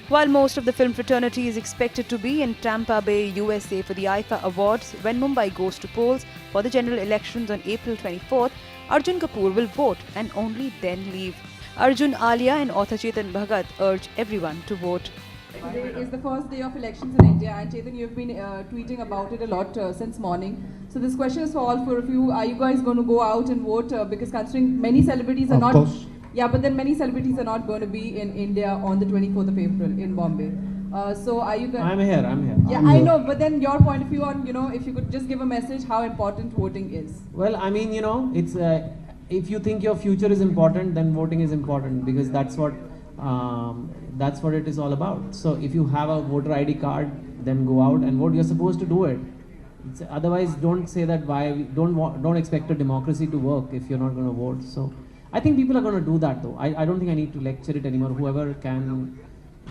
While most of the film fraternity is expected to be in Tampa Bay, USA for the IFA Awards, when Mumbai goes to polls for the general elections on April 24th, Arjun Kapoor will vote and only then leave. Arjun, Alia and author Chetan Bhagat urge everyone to vote. Today is the first day of elections in India, and Chetan, you've been tweeting about it a lot since morning. So this question is for all four of you. Are you guys going to go out and vote? Because considering many celebrities are Of not, course. yeah, but then many celebrities are not going to be in India on the 24th of April in Bombay. So are you guys? I'm here. Yeah, I'm I here. know, but then your point of view on, if you could just give a message how important voting is. Well, I mean, it's if you think your future is important, then voting is important because that's what it is all about. So if you have a voter ID card, then go out and vote. You're supposed to do it. Otherwise, don't say that don't expect a democracy to work if you're not going to vote. So I think people are going to do that though. I don't think I need to lecture it anymore. Whoever can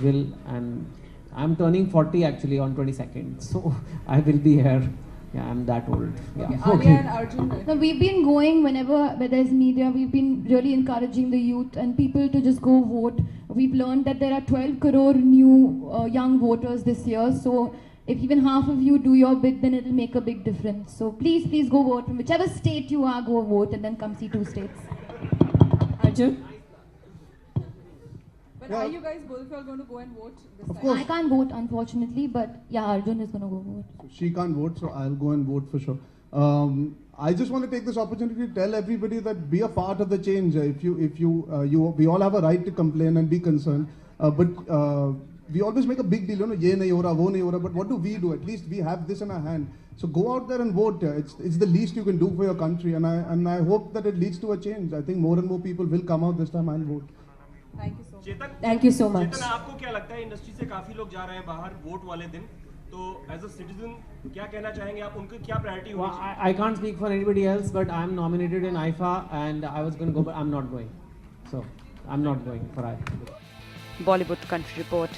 will, and I'm turning 40 actually on 22nd, so I will be here. Yeah, I'm that old. Yeah. Okay, Alia and Arjun. No, we've been going whenever there's media, we've been really encouraging the youth and people to just go vote. We've learned that there are 12 crore new young voters this year. So if even half of you do your bit, then it'll make a big difference. So please go vote. From whichever state you are, go vote and then come see 2 states. Arjun? But Yeah. are you guys both of you all going to go and vote this Of time? course. I can't vote, unfortunately, but yeah, Arjun is going to go vote. She can't vote, so I'll go and vote for sure. I just want to take this opportunity to tell everybody that be a part of the change. We all have a right to complain and be concerned, but we always make a big deal. Ye nahi ho raha, wo nahi ho raha. But what do? At least we have this in our hand. So go out there and vote. It's the least you can do for your country, and I hope that it leads to a change. I think more and more people will come out this time and vote. Thank you so much. Chetan, Thank you so much. चेतन, आपको क्या लगता है industry से काफी लोग जा रहे हैं बाहर वोट वाले दिन, तो एज अ सिटीजन क्या कहना चाहेंगे आप, उनकी क्या प्रायोरिटी Well, होगी? I can't speak for anybody else, but I'm nominated in IFA and I was going to go, but I'm not going. So I'm not going for IFA. Bollywood Country Report.